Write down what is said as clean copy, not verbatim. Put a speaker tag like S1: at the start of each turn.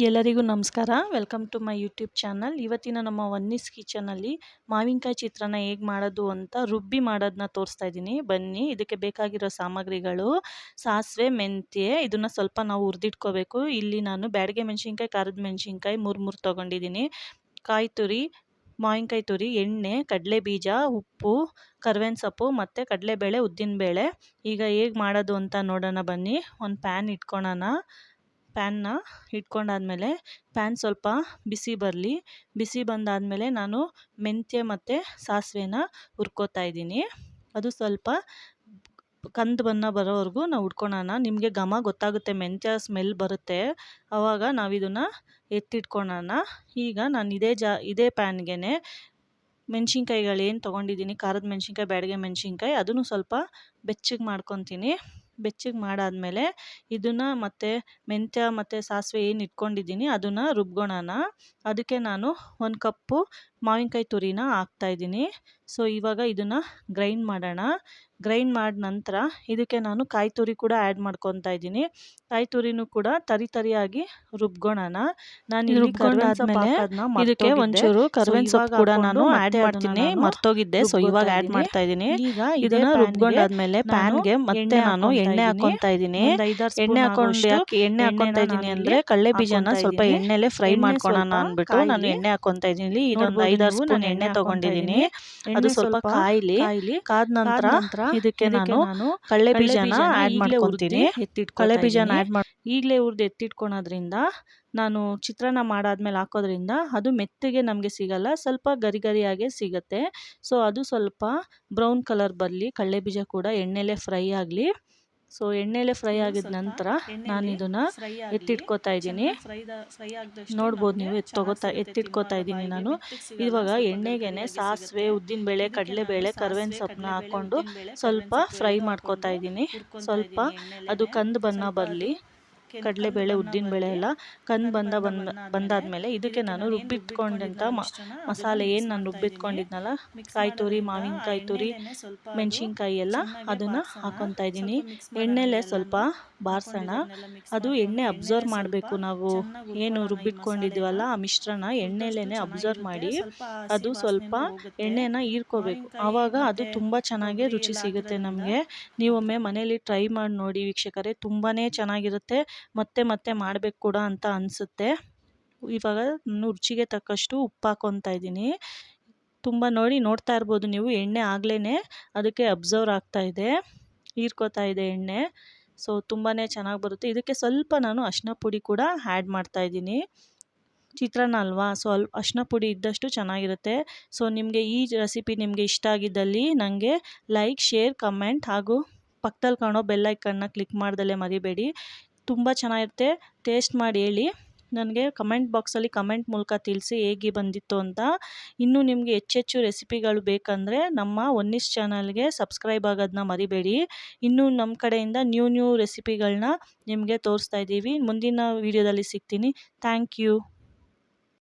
S1: ಎಲ್ಲರಿಗೂ ನಮಸ್ಕಾರ. Welcome to my YouTube channel. ಇವತ್ತಿನ ನಮ್ಮ ವನ್ನಿಸ್ ಕಿಚನಲ್ಲಿ ಮಾವಿನಕಾಯಿ ಚಿತ್ರಾನ್ನ ಹೇಗೆ ಮಾಡೋದು ಅಂತ ರುಬ್ಬಿ ಮಾಡೋದನ್ನ ತೋರಿಸ್ತಾ ಇದ್ದೀನಿ. ಬನ್ನಿ. ಇದಕ್ಕೆ ಬೇಕಾಗಿರೋ ಸಾಮಗ್ರಿಗಳು: ಸಾಸಿವೆ, ಮೆಂತ್ಯ, ಇದನ್ನು ಸ್ವಲ್ಪ ನಾವು ಹುರಿದಿಟ್ಕೋಬೇಕು. ಇಲ್ಲಿ ನಾನು ಬ್ಯಾಡಗೆ ಮೆಣಸಿನ್ಕಾಯಿ, ಖಾರದ ಮೆಣಸಿನ್ಕಾಯಿ ಮೂರು ತೊಗೊಂಡಿದ್ದೀನಿ. ಕಾಯಿ ತುರಿ, ಮಾವಿನಕಾಯಿ ತುರಿ, ಎಣ್ಣೆ, ಕಡಲೆ ಬೀಜ, ಉಪ್ಪು, ಕರ್ಬೇವಿನ ಸೊಪ್ಪು ಮತ್ತು ಕಡಲೆಬೇಳೆ, ಉದ್ದಿನಬೇಳೆ. ಈಗ ಹೇಗೆ ಮಾಡೋದು ಅಂತ ನೋಡೋಣ ಬನ್ನಿ. ಒಂದು ಪ್ಯಾನ್ ಇಟ್ಕೊಳ್ಳೋಣ. ಪ್ಯಾನ್ನ ಇಟ್ಕೊಂಡಾದ್ಮೇಲೆ ಪ್ಯಾನ್ ಸ್ವಲ್ಪ ಬಿಸಿ ಬರಲಿ. ಬಿಸಿ ಬಂದಾದಮೇಲೆ ನಾನು ಮೆಂತ್ಯ ಮತ್ತು ಸಾಸಿವೆನ ಹುರ್ಕೋತಾ ಇದ್ದೀನಿ. ಅದು ಸ್ವಲ್ಪ ಕಂದು ಬಣ್ಣ ಬರೋವರೆಗೂ ನಾವು ಹುರ್ಕೊಳ್ಳೋಣ. ನಿಮಗೆ ಘಮ ಗೊತ್ತಾಗುತ್ತೆ, ಮೆಂತ್ಯ ಸ್ಮೆಲ್ ಬರುತ್ತೆ. ಆವಾಗ ನಾವು ಇದನ್ನು ಎತ್ತಿಟ್ಕೊಳ್ಳೋಣ. ಈಗ ನಾನು ಇದೇ ಪ್ಯಾನ್ಗೆ ಮೆಣಸಿನ್ಕಾಯಿಗಳು ಏನು ತೊಗೊಂಡಿದ್ದೀನಿ, ಖಾರದ ಮೆಣಸಿನ್ಕಾಯಿ, ಬ್ಯಾಡಗೆ ಮೆಣಸಿನ್ಕಾಯಿ, ಅದನ್ನು ಸ್ವಲ್ಪ ಬೆಚ್ಚಗೆ ಮಾಡ್ಕೊತೀನಿ. ಬೆಚ್ಚಗೆ ಮಾಡಾದಮೇಲೆ ಇದನ್ನು ಮತ್ತು ಮೆಂತ್ಯ ಮತ್ತು ಸಾಸಿವೆ ಏನು ಇಟ್ಕೊಂಡಿದ್ದೀನಿ ಅದನ್ನು ರುಬ್ಕೊಳ್ಳೋಣ. ಅದಕ್ಕೆ ನಾನು 1 ಕಪ್ಪು ಮಾವಿನಕಾಯಿ ತುರಿನ ಹಾಕ್ತಾಯಿದ್ದೀನಿ. ಸೊ ಇವಾಗ ಇದನ್ನು ಗ್ರೈಂಡ್ ಮಾಡೋಣ. ಗ್ರೈಂಡ್ ಮಾಡಿದ ನಂತರ ಇದಕ್ಕೆ ನಾನು ಕಾಯಿ ತುರಿ ಕೂಡ ಆ್ಯಡ್ ಮಾಡ್ಕೊತಾ ಇದ್ದೀನಿ. ಕಾಯಿ ತುರಿನೂ ಕೂಡ ತರಿಯಾಗಿ ರುಬ್ಕೊಳ್ಳೋಣ. ನಾನು ಇಲ್ಲಿ ರುಬ್ಕೊಂಡಾದ್ಮೇಲೆ ಇದಕ್ಕೆ ಒಂಚೂರು ಕರ್ಬೇವಿನ ಸೊಪ್ಪು ಕೂಡ ನಾನು ಆ್ಯಡ್ ಮಾಡ್ತೀನಿ, ಮರ್ತೋಗಿದ್ದೆ. ಸೊ ಇವಾಗ ಆ್ಯಡ್ ಮಾಡ್ತಾ ಇದ್ದೀನಿ. ಈಗ ಇದನ್ನು ರುಬ್ಕೊಂಡಾದ್ಮೇಲೆ ಪ್ಯಾನ್ಗೆ ಮತ್ತೆ ನಾನು ಎಣ್ಣೆ ಹಾಕೊತಾ ಇದ್ದೀನಿ. ಎಣ್ಣೆ ಹಾಕೊತಾ ಇದ್ದೀನಿ ಅಂದರೆ ಕಡಲೆ ಬೀಜನ ಸ್ವಲ್ಪ ಎಣ್ಣೆಲೆ ಫ್ರೈ ಮಾಡ್ಕೊಳ್ಳೋಣ ಅಂದ್ಬಿಟ್ಟು ನಾನು ಎಣ್ಣೆ ಹಾಕೊತಾ ಇದ್ದೀನಿ. ಇದೊಂದು 5-6 ಸ್ಪೂನ್ ಎಣ್ಣೆ ತೊಗೊಂಡಿದ್ದೀನಿ. ಅದು ಸ್ವಲ್ಪ ಕಾಯ್ಲಿ. ಕಾದ ನಂತರ ಇದಕ್ಕೆ ನಾನು ಕಡಲೆ ಬೀಜನ ಆ್ಯಡ್ ಮಾಡ್ಕೊತೀನಿ. ಕಡಲೆ ಬೀಜನ ಆ್ಯಡ್ ಮಾಡಿ ಈಗಲೇ ಹುರಿದು ಎತ್ತಿಟ್ಕೊಳೋದ್ರಿಂದ, ನಾನು ಚಿತ್ರಾನ್ನ ಮಾಡಾದ್ಮೇಲೆ ಹಾಕೋದ್ರಿಂದ ಅದು ಮೆತ್ತಗೆ ನಮಗೆ ಸಿಗಲ್ಲ, ಸ್ವಲ್ಪ ಗರಿಯಾಗೇ ಸಿಗುತ್ತೆ. ಸೊ ಅದು ಸ್ವಲ್ಪ ಬ್ರೌನ್ ಕಲರ್ ಬರಲಿ, ಕಡಲೆ ಬೀಜ ಕೂಡ ಎಣ್ಣೆಲೆ ಫ್ರೈ ಆಗಲಿ. ಸೊ ಎಣ್ಣೆಲೆ ಫ್ರೈ ಆಗಿದ ನಂತರ ನಾನು ಇದನ್ನು ಎತ್ತಿಟ್ಕೋತಾ ಇದ್ದೀನಿ. ನೋಡ್ಬೋದು ನೀವು ಎತ್ತಿಟ್ಕೋತಾ ಇದ್ದೀನಿ ನಾನು. ಇವಾಗ ಎಣ್ಣೆಗೆ ಸಾಸಿವೆ, ಉದ್ದಿನಬೇಳೆ, ಕಡಲೆಬೇಳೆ, ಕರ್ಬೇವಿನ ಸೊಪ್ಪನ್ನ ಹಾಕ್ಕೊಂಡು ಸ್ವಲ್ಪ ಫ್ರೈ ಮಾಡ್ಕೋತಾ ಇದ್ದೀನಿ. ಸ್ವಲ್ಪ ಅದು ಕಂದು ಬಣ್ಣ ಬರಲಿ. ಕಡಲೆಬೇಳೆ, ಉದ್ದಿನಬೇಳೆ ಎಲ್ಲ ಕಂದು ಬಂದಾದ್ಮೇಲೆ ಇದಕ್ಕೆ ನಾನು ರುಬ್ಬಿಟ್ಕೊಂಡಂಥ ಮಸಾಲೆ ಏನು ನಾನು ರುಬ್ಬಿಟ್ಕೊಂಡಿದ್ನಲ್ಲ, ಕಾಯಿ ತುರಿ, ಮಾವಿನಕಾಯಿ ತುರಿ, ಮೆಣಸಿನ್ಕಾಯಿ ಎಲ್ಲ ಅದನ್ನು ಹಾಕೊತಾ ಇದ್ದೀನಿ. ಎಣ್ಣೆಲೆ ಸ್ವಲ್ಪ ಬಾರಿಸೋಣ. ಅದು ಎಣ್ಣೆ ಅಬ್ಸರ್ವ್ ಮಾಡಬೇಕು. ನಾವು ಏನು ರುಬ್ಬಿಟ್ಕೊಂಡಿದ್ದೀವಲ್ಲ ಆ ಮಿಶ್ರಣ ಎಣ್ಣೆಲೇ ಅಬ್ಸರ್ವ್ ಮಾಡಿ ಅದು ಸ್ವಲ್ಪ ಎಣ್ಣೆನ ಹೀರ್ಕೋಬೇಕು. ಆವಾಗ ಅದು ತುಂಬ ಚೆನ್ನಾಗಿ ರುಚಿ ಸಿಗುತ್ತೆ ನಮಗೆ. ನೀವೊಮ್ಮೆ ಮನೇಲಿ ಟ್ರೈ ಮಾಡಿ ನೋಡಿ ವೀಕ್ಷಕರೇ, ತುಂಬಾ ಚೆನ್ನಾಗಿರುತ್ತೆ. ಮತ್ತೆ ಮಾಡಬೇಕು ಕೂಡ ಅಂತ ಅನಿಸುತ್ತೆ. ಇವಾಗ ನಾನು ರುಚಿಗೆ ತಕ್ಕಷ್ಟು ಉಪ್ಪು ಹಾಕೊತಾ ಇದ್ದೀನಿ. ತುಂಬ ನೋಡ್ತಾ ಇರ್ಬೋದು ನೀವು, ಎಣ್ಣೆ ಆಗ್ಲೇ ಅದಕ್ಕೆ ಅಬ್ಸರ್ವ್ ಆಗ್ತಾ ಇದೆ, ಹೀರ್ಕೋತಾ ಇದೆ ಎಣ್ಣೆ. ಸೊ ತುಂಬಾ ಚೆನ್ನಾಗಿ ಬರುತ್ತೆ. ಇದಕ್ಕೆ ಸ್ವಲ್ಪ ನಾನು ಅರಿಶಿನ ಪುಡಿ ಕೂಡ ಆ್ಯಡ್ ಮಾಡ್ತಾ ಇದ್ದೀನಿ. ಚಿತ್ರಾನ್ನ ಅಲ್ವಾ, ಸೊ ಅರಿಶಿನ ಪುಡಿ ಇದ್ದಷ್ಟು ಚೆನ್ನಾಗಿರುತ್ತೆ. ಸೊ ನಿಮಗೆ ಈ ರೆಸಿಪಿ ನಿಮಗೆ ಇಷ್ಟ ಆಗಿದ್ದಲ್ಲಿ ನನಗೆ ಲೈಕ್, ಶೇರ್, ಕಮೆಂಟ್ ಹಾಗೂ ಪಕ್ಕದಲ್ಲಿ ಕಾಣೋ ಬೆಲ್ ಐಕನ್ನ ಕ್ಲಿಕ್ ಮಾಡ್ದಲೇ ಮರಿಬೇಡಿ. ತುಂಬ ಚೆನ್ನಾಗಿರುತ್ತೆ. ಟೇಸ್ಟ್ ಮಾಡಿ ಹೇಳಿ ನನಗೆ. ಕಮೆಂಟ್ ಬಾಕ್ಸಲ್ಲಿ ಕಮೆಂಟ್ ಮೂಲಕ ತಿಳಿಸಿ ಹೇಗೆ ಬಂದಿತ್ತು ಅಂತ. ಇನ್ನೂ ನಿಮಗೆ ಹೆಚ್ಚೆಚ್ಚು ರೆಸಿಪಿಗಳು ಬೇಕಂದರೆ ನಮ್ಮ ವನ್ನಿಸ್ ಚಾನಲ್ಗೆ ಸಬ್ಸ್ಕ್ರೈಬ್ ಆಗೋದನ್ನ ಮರಿಬೇಡಿ. ಇನ್ನೂ ನಮ್ಮ ಕಡೆಯಿಂದ ನ್ಯೂ ರೆಸಿಪಿಗಳನ್ನ ನಿಮಗೆ ತೋರಿಸ್ತಾ ಇದ್ದೀವಿ. ಮುಂದಿನ ವೀಡಿಯೋದಲ್ಲಿ ಸಿಗ್ತೀನಿ. Thank you.